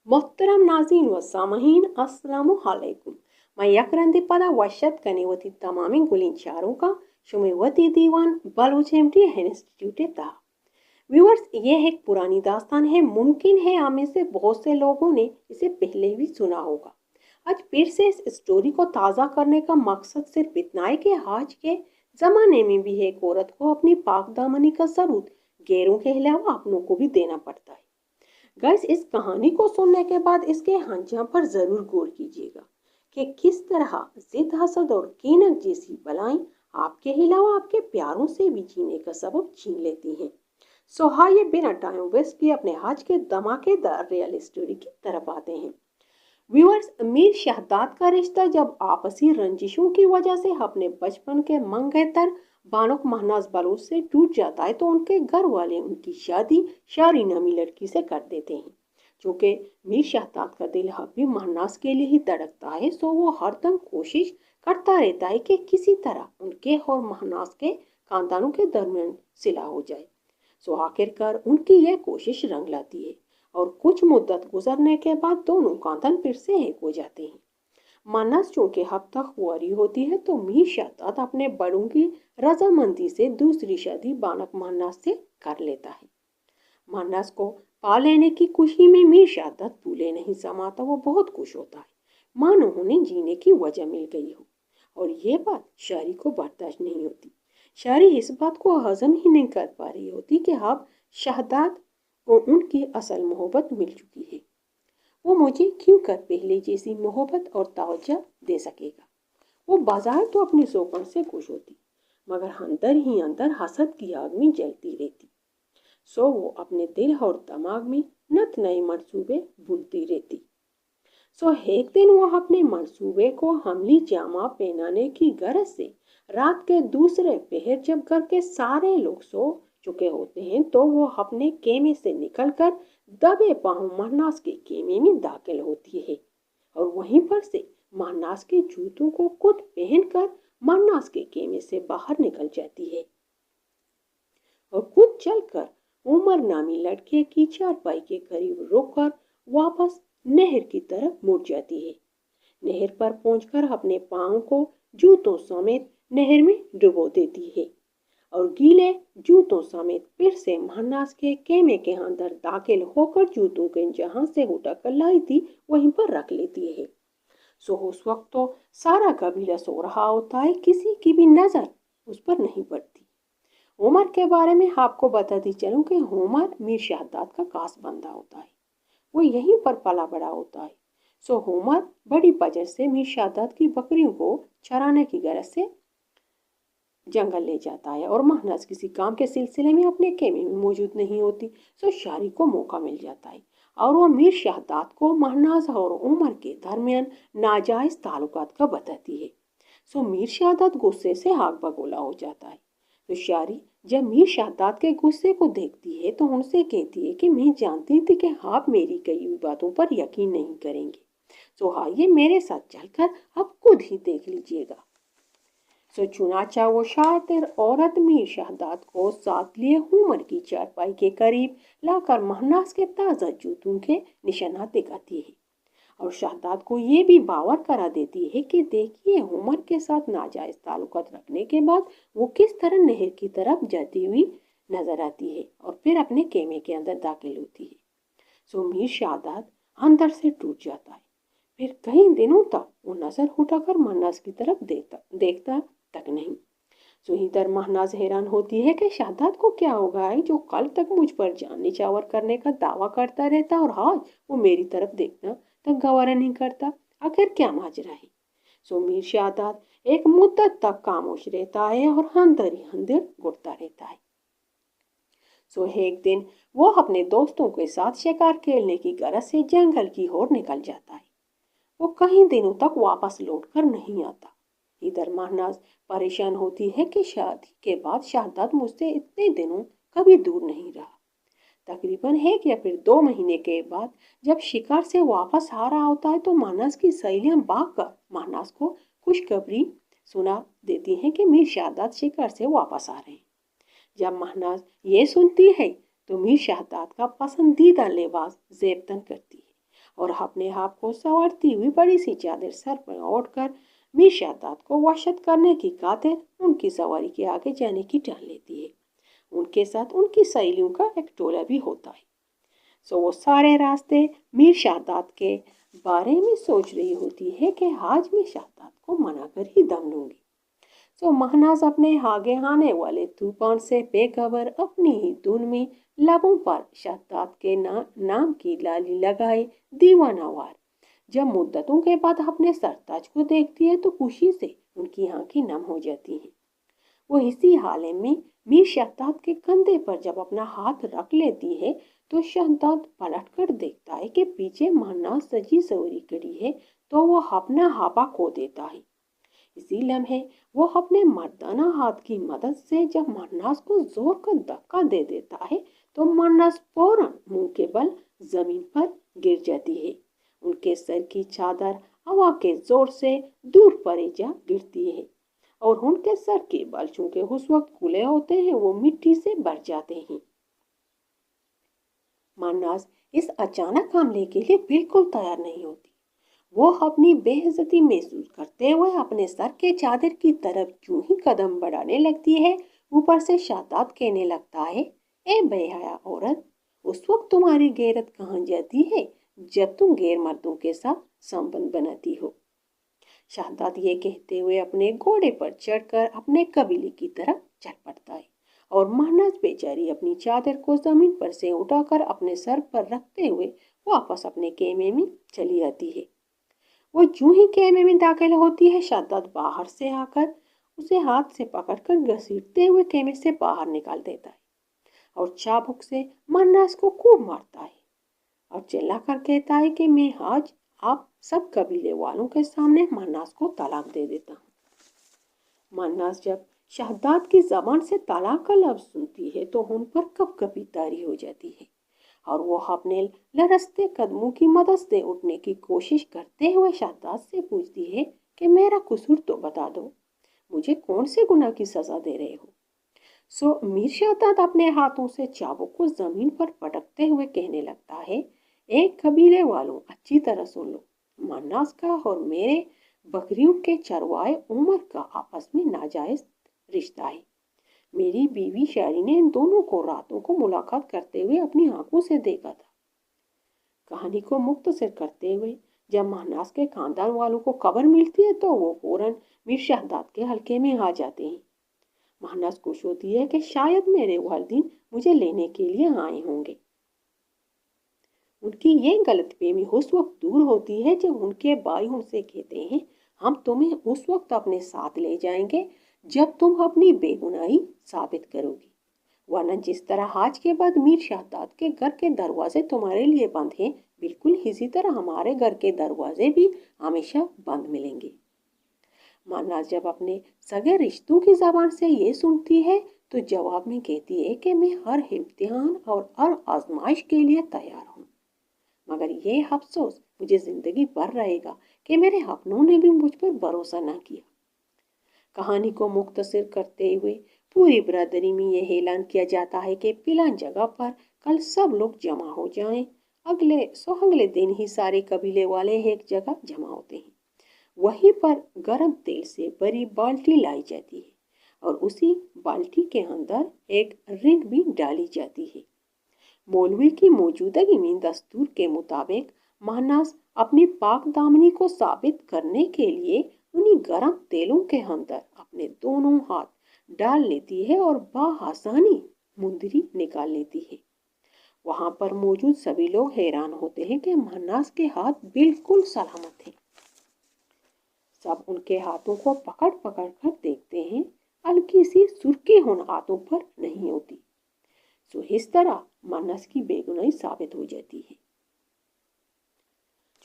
Muhtaram Nazin व सामहीन अस्सलामु अलैकुम. मैं यकरंदी पदा वशत कने वती तमामी गुलिन चारों का शुमे वती दीवान बलूच एमटी इंस्टीट्यूट था. व्यूअर्स, ये एक पुरानी दास्तान है. मुमकिन है आप में से बहुत से लोगों ने इसे पहले भी सुना होगा. आज फिर से इस स्टोरी को ताज़ा करने का मकसद सिर्फ इतना है कि आज के ज़माने में भी एक औरत को अपनी पाक दामनी का सबूत गैरों के अलावा अपनों को भी देना पड़ता है. गाइस, इस कहानी को सुनने के बाद इसके हंजाम पर जरूर गौर कीजिएगा कि किस तरह जिद, हसद और कीनत जैसी बलाएं आपके अलावा आपके प्यारों से भी जीने का सबब छीन लेती हैं. सो ये बिना टाइम वेस्ट किए अपने आज के धमाकेदार रियल स्टोरी की तरफ आते हैं. व्यूअर्स, मीर शहदाद का रिश्ता जब आपसी रंजिशों की वजह से अपने बचपन के मंगेतर बानुक महनाज बलूच से टूट जाता है तो उनके घर वाले उनकी शादी शारी नामी लड़की से कर देते हैं. चूंकि मीर शहदाद का दिल अब भी महनाज के लिए ही धड़कता है, सो वो हरदम कोशिश करता रहता है कि किसी तरह उनके और महनाज के खानदानों के दरमियान सिला हो जाए. सो आखिरकार उनकी यह कोशिश रंग लाती है और कुछ मुद्दत गुजरने के बाद दोनों खानदान फिर से एक हो जाते हैं. मानस चूंकि हद तक कुंवारी होती है तो मीर शहजाद अपने बड़ों की रजामंदी से दूसरी शादी बानक मानस से कर लेता है. मानस को पा लेने की खुशी में मीर शहजाद भूले नहीं समाता. वो बहुत खुश होता है, मानो उन्हें जीने की वजह मिल गई हो. और ये बात शारी को बर्दाश्त नहीं होती. शारी इस बात को हजम ही नहीं कर पा रही होती कि अब शहजाद को उनकी असल मोहब्बत मिल चुकी है. वो मुझे क्यों कर पहले जैसी मोहब्बत और तवज्जो दे सकेगा. वो बाजार तो अपनी शौकन से खुश होती, मगर अंदर ही अंदर हसद की आग में जलती रहती. सो वो अपने दिल और दिमाग में नत नए मंसूबे बुनती रहती. सो एक दिन वो अपने मंसूबे को हमली जामा पहनाने की गरज से रात के दूसरे पहर जब घर के सारे लोग सो चुके होते हैं तो वो अपने केमे से निकलकर दबे पांव महनाज के केमे में दाखिल होती है और वहीं पर से महनाज के जूतों को खुद पहनकर महनाज के केमे से बाहर निकल जाती है और खुद चलकर उमर नामी लड़के की चारपाई के करीब रुककर वापस नहर की तरफ मुड़ जाती है. नहर पर पहुंचकर अपने पांव को जूतों समेत नहर में डुबो देती है और गीले जूतों समेत फिर से महनाज के केमे के अंदर दाखिल होकर जूतों के जहां से उठा कर लाई थी वहीं पर रख लेती है. सो उस वक्त तो सारा कबीला सो रहा होता है, किसी की भी नजर उस पर नहीं पड़ती. उमर के बारे में आपको बताती चलूं कि उमर मीर शहजाद का खास बंदा होता है. वो यहीं पर पला बड़ा होता है. सो उमर बड़ी वजह से मीर शहजाद की बकरियों को चराने की गरज से जंगल ले जाता है और महनाज किसी काम के सिलसिले में अपने खेमे में मौजूद नहीं होती. सो शारी को मौका मिल जाता है और वो मीर शहजाद को महनाज और उमर के दरमियान नाजायज ताल्लुकात का बताती है. सो मीर शहजाद गुस्से से आग बगोला हो जाता है. तो शारी जब मीर शहजाद के गुस्से को देखती है तो उनसे कहती है कि मैं जानती थी कि आप मेरी कई हुई बातों पर यकीन नहीं करेंगे. तो आइए मेरे साथ चलकर अब खुद ही देख लीजिएगा. सो चुनाचा वो शातिर औरत मीर शहजाद को साथ लिए उमर की चारपाई के करीब लाकर महनाज के ताज़ा जूतों के निशानात दिखाती है और शहजाद को ये भी बावर करा देती है कि देखिए उमर के साथ नाजायज ताल्लुकात रखने के बाद वो किस तरह नहर की तरफ जाती हुई नजर आती है और फिर अपने खेमे के अंदर दाखिल होती है. सो मीर शहजाद अंदर से टूट जाता है. फिर कई दिनों तक वो नजर उठाकर महनाज की तरफ देखता तक नहीं. सो इधर महनाज हैरान होती है कि शहजाद को क्या हो गया है जो कल तक मुझ पर जान निछावर करने का दावा करता रहता और आज वो मेरी तरफ देखना तक गवारा नहीं करता. आखिर क्या माजरा है. सो मीर शहजाद एक मुद्दत तक खामोश रहता है और अंदर ही अंदर घुटता रहता है. सो एक दिन वो अपने दोस्तों के साथ शिकार खेलने की गरज से जंगल की ओर निकल जाता है. वो कई दिनों तक वापस लौट कर नहीं आता. इधर महनाज परेशान होती है कि शादी के बाद शहजाद मुझसे इतने दिनों कभी दूर नहीं रहा. तकरीबन 1 या फिर 2 महीने के बाद जब शिकार से वापस आ रहा होता है तो महनाज की सहेलियां भागकर महनाज को खुशखबरी सुना देती हैं कि मीर शहजाद शिकार से वापस आ रहे हैं. जब महनाज ये सुनती है तो मीर शहजाद का पसंदीदा लिबास जेब तन करती है और अपने आप को संवारती हुई बड़ी सी चादर सर पर ओढ़कर मीर शहजाद को वशत करने की खातिर उनकी सवारी के आगे जाने की ठान लेती है। उनके साथ उनकी सहेलियों का एक टोला भी होता है। सो वो सारे रास्ते मीर शहजाद के बारे में सोच रही होती है कि आज मैं शहजाद को मना कर ही दम लूंगी। सो महनाज अपने आगे आने वाले तूफान से बेखबर अपनी ही धुन में लबों पर शहजाद के नाम की लाली लगाए दीवानावार जब मुद्दतों के बाद अपने सरताज को देखती है तो खुशी से उनकी आंखें नम हो जाती हैं। वो इसी हाल में मीर शहजाद के कंधे पर जब अपना हाथ रख लेती है तो शहजाद पलट कर देखता है कि पीछे महनाज सजी सवरी खड़ी है, तो वो अपना हापा खो देता है। इसी लम्हे वो अपने मर्दाना हाथ की मदद से जब महनाज को जोर का धक्का दे देता है तो महनाज फौरन मुंह के बल जमीन पर गिर जाती है। उनके सर की चादर हवा के जोर से दूर परे जा गिरती है और उनके सर के बाल चूंकि उस वक्त खुले होते हैं वो मिट्टी से भर जाते हैं। महनाज इस अचानक हमले के लिए बिल्कुल तैयार नहीं होती। वो अपनी बेइज्जती महसूस करते हुए अपने सर के चादर की तरफ यूं ही कदम बढ़ाने लगती है, ऊपर से शहजाद कहने लगता है, ए बेहया औरत, उस वक्त तुम्हारी गैरत कहाँ जाती है जब तुम गैर मर्दों के साथ संबंध बनाती हो। शहजाद ये कहते हुए अपने घोड़े पर चढ़कर अपने कबीले की तरफ चल पड़ता है और महनाज बेचारी अपनी चादर को जमीन पर से उठाकर अपने सर पर रखते हुए वापस अपने खेमे में चली आती है। वो यूं ही खेमे में दाखिल होती है, शहजाद बाहर से आकर उसे हाथ से पकड़कर घसीटते हुए खेमे से बाहर निकाल देता है और चाबुक से महनाज को खूब मारता है और चिल्लाकर कहता है कि मैं आज आप सब कबीले वालों के सामने महनाज को तलाक दे देता हूँ। महनाज जब शहजाद की जबान से तलाक का लफ्ज सुनती है तो उन पर कपकपी तारी हो जाती है और वो अपने लरसते कदमों की मदद से उठने की कोशिश करते हुए शहजाद से पूछती है कि मेरा कसूर तो बता दो, मुझे कौन से गुनाह की सजा दे रहे हो। सो मीर शहजाद अपने हाथों से चाबुक को जमीन पर पटकते हुए कहने लगता है, एक कबीले वालों अच्छी तरह सुन लो, महनाज का और मेरे बकरियों के चरवाए उमर का आपस में नाजायज रिश्ता है। मेरी बीवी शायरी ने इन दोनों को रातों को मुलाकात करते हुए अपनी आंखों से देखा था। कहानी को मुख्तसर करते हुए जब महनाज के खानदान वालों को खबर मिलती है तो वो फौरन मीर शहजाद के हल्के में आ जाते हैं। महनाज खुश होती है कि शायद मेरे वालिदैन मुझे लेने के लिए आए होंगे। उनकी ये गलतफहमी उस वक्त दूर होती है जब उनके भाई उनसे कहते हैं, हम तुम्हें उस वक्त अपने साथ ले जाएंगे जब तुम अपनी बेगुनाही साबित करोगी, वरना जिस तरह आज के बाद मीर शहजाद के घर के दरवाजे तुम्हारे लिए बंद हैं, बिल्कुल इसी तरह हमारे घर के दरवाजे भी हमेशा बंद मिलेंगे। महनाज जब अपने सगे रिश्तों की जबान से ये सुनती है तो जवाब में कहती है कि मैं हर इम्तिहान और हर आजमाइश के लिए तैयार हूँ, मगर ये अफसोस मुझे जिंदगी भर रहेगा कि मेरे अपनों ने भी मुझ पर भरोसा न किया। कहानी को मुख्तसर करते हुए पूरी बरादरी में यह ऐलान किया जाता है कि फिलान जगह पर कल सब लोग जमा हो जाएं। अगले दिन ही सारे कबीले वाले एक जगह जमा होते हैं। वहीं पर गर्म तेल से भरी बाल्टी लाई जाती है और उसी बाल्टी के अंदर एक रिंग भी डाली जाती है। मौलवी की मौजूदगी में दस्तूर के मुताबिक महनाज अपनी पाक दामनी को साबित करने के लिए उन्हीं गर्म तेलों के अंदर अपने दोनों हाथ डाल लेती है और बआसानी मुंदरी निकाल लेती है। वहां पर मौजूद सभी लोग हैरान होते हैं कि महनाज के हाथ बिल्कुल सलामत हैं। सब उनके हाथों को पकड़ पकड़ कर देखते हैं, हल्की सी सुर्खी उन हाथों पर नहीं होती। सो इस तरह महनाज की बेगुनाही साबित हो जाती है।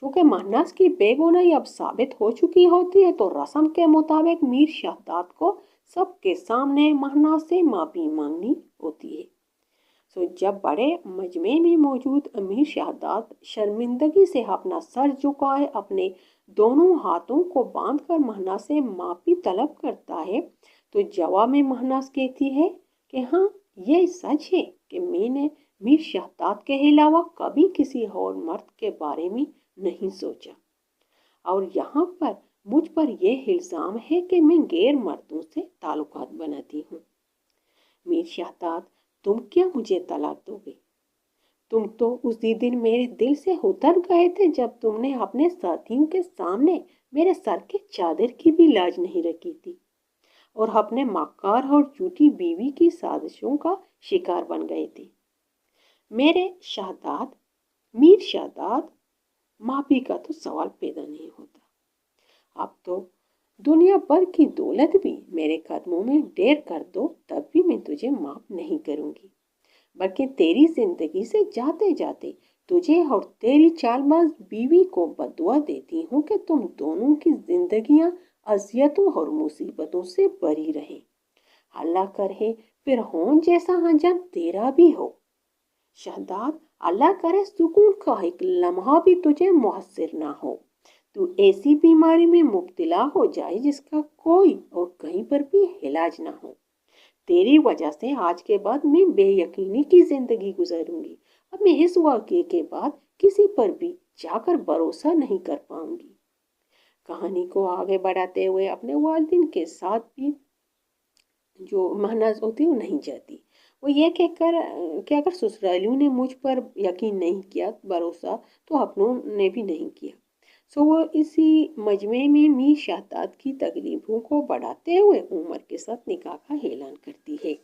चूंकि महनाज की बेगुनाही अब साबित हो चुकी होती है तो रस्म के मुताबिक मीर शहजाद को सबके सामने महनाज से माफी मांगनी होती है। सो जब बड़े मजमे में मौजूद मीर शहजाद शर्मिंदगी से अपना सर झुकाए अपने दोनों हाथों को बांधकर महनाज से माफी तलब करता है तो जवाब में महनाज कहती है कि हाँ, ये सच है कि मैंने میر شہزاد کے علاوہ کبھی کسی اور مرد کے بارے میں نہیں سوچا، اور یہاں پر مجھ پر یہ الزام ہے کہ میں غیر مردوں سے تعلقات بناتی ہوں۔ میر شہزاد، تم کیا مجھے طلاق دو گے؟ تم تو اسی دن میرے دل سے اتر گئے تھے جب تم نے اپنے ساتھیوں کے سامنے میرے سر کی چادر کی بھی لاج نہیں رکھی تھی اور اپنے مکار اور جھوٹی بیوی کی سازشوں کا شکار بن گئے تھے۔ میرے شہزاد، میر شہزاد، معافی کا تو سوال پیدا نہیں ہوتا۔ اب تو دنیا بھر کی دولت بھی میرے قدموں میں ڈھیر کر دو تب بھی میں تجھے معاف نہیں کروں گی، بلکہ تیری زندگی سے جاتے جاتے تجھے اور تیری چال باز بیوی کو بددعا دیتی ہوں کہ تم دونوں کی زندگیاں اذیتوں اور مصیبتوں سے بری رہیں۔ اللہ کرے فرعون جیسا انجام تیرا بھی ہو۔ شہزاد، اللہ کرے سکون کا ایک لمحہ بھی تجھے میسر نہ ہو، تو ایسی بیماری میں مبتلا ہو جائے جس کا کوئی اور کہیں پر بھی علاج نہ ہو۔ تیری وجہ سے آج کے بعد میں بے یقینی کی زندگی گزاروں گی۔ اب میں اس واقعے کے بعد کسی پر بھی جا کر بھروسہ نہیں کر پاؤں گی۔ کہانی کو آگے بڑھاتے ہوئے اپنے والدین کے ساتھ بھی جو مہناز ہوتی وہ نہیں جاتی۔ وہ یہ کہہ کر کہ اگر سسرالیوں نے مجھ پر یقین نہیں کیا بھروسہ تو اپنوں نے بھی نہیں کیا۔ وہ اسی مجمع میں میر شہزاد کی تکلیفوں کو بڑھاتے ہوئے عمر کے ساتھ نکاح کا اعلان کرتی ہے۔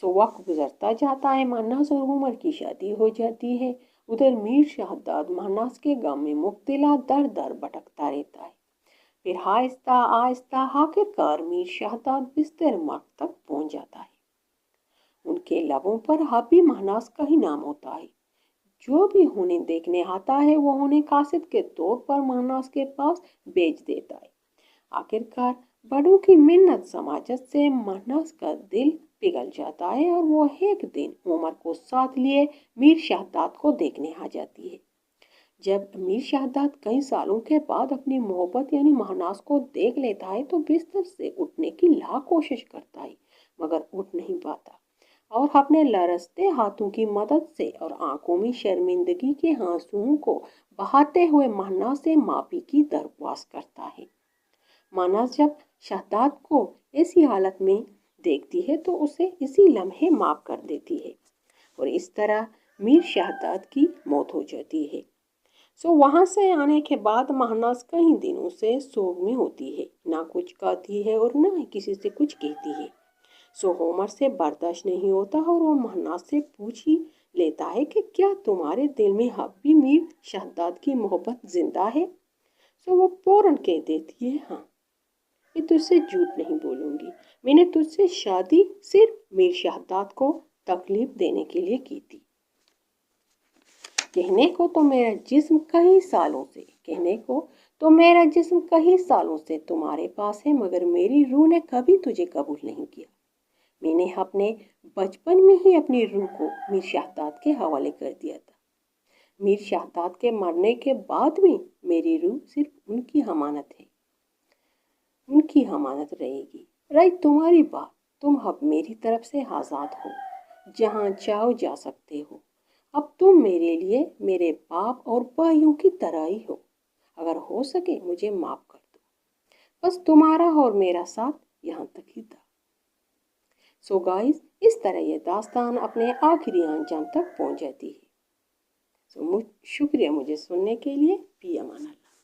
وقت گزرتا جاتا ہے، مہناز اور عمر کی شادی ہو جاتی ہے۔ ادھر میر شہزاد مہناز کے غم میں مبتلا در در بھٹکتا رہتا ہے۔ پھر آہستہ آہستہ آخر کار میر شہزاد بستر مرگ تک پہنچ جاتا ہے۔ ان کے لبوں پر اب بھی مہناز کا ہی نام ہوتا ہے۔ جو بھی انہیں دیکھنے آتا ہے وہ انہیں قاصد کے طور پر مہناز کے پاس بھیج دیتا ہے۔ آخر کار بڑوں کی منت سماجت سے مہناز کا دل پگھل جاتا ہے اور وہ ایک دن عمر کو ساتھ لیے میر شہزاد کو دیکھنے آ جاتی ہے۔ جب میر شہزاد کئی سالوں کے بعد اپنی محبت یعنی مہناز کو دیکھ لیتا ہے تو بستر سے اٹھنے کی لاکھ کوشش کرتا ہے مگر اٹھ نہیں پاتا، اور اپنے لرزتے ہاتھوں کی مدد سے اور آنکھوں میں شرمندگی کے آنسوؤں کو بہاتے ہوئے مہناز سے معافی کی درخواست کرتا ہے۔ مہناز جب شہزاد کو ایسی حالت میں دیکھتی ہے تو اسے اسی لمحے معاف کر دیتی ہے، اور اس طرح میر شہزاد کی موت ہو جاتی ہے۔ وہاں سے آنے کے بعد مہناز کئی دنوں سے سوگ میں ہوتی ہے، نہ کچھ کہتی ہے اور نہ ہی کسی سے کچھ کہتی ہے۔ عمر سے برداشت نہیں ہوتا اور وہ مہناز سے پوچھ ہی لیتا ہے کہ کیا تمہارے دل میں اب بھی میر شہزاد کی محبت زندہ ہے؟ وہ فوراً کہہ دیتی ہے، ہاں، میں تجھ سے جھوٹ نہیں بولوں گی، میں نے تجھ سے شادی صرف میر شہزاد کو تکلیف دینے کے لیے کی تھی۔ کہنے کو تو میرا جسم کئی سالوں سے تمہارے پاس ہے، مگر میری روح نے کبھی تجھے قبول نہیں کیا۔ میں نے اپنے بچپن میں ہی اپنی روح کو میر شہزاد کے حوالے کر دیا تھا۔ میر شہزاد کے مرنے کے بعد بھی میری روح صرف ان کی امانت ہے، ان کی امانت رہے گی۔ رہی تمہاری بات، تم اب میری طرف سے آزاد ہو، جہاں چاہو جا سکتے ہو۔ اب تم میرے لیے میرے باپ اور بھائیوں کی طرح ہی ہو، اگر ہو سکے مجھے معاف کر دو۔ بس تمہارا اور میرا ساتھ یہاں تک ہی تھا۔ گائز، اس طرح یہ داستان اپنے آخری انجام تک پہنچ جاتی ہے۔ شکریہ مجھے سننے کے لیے۔ فی امان اللہ۔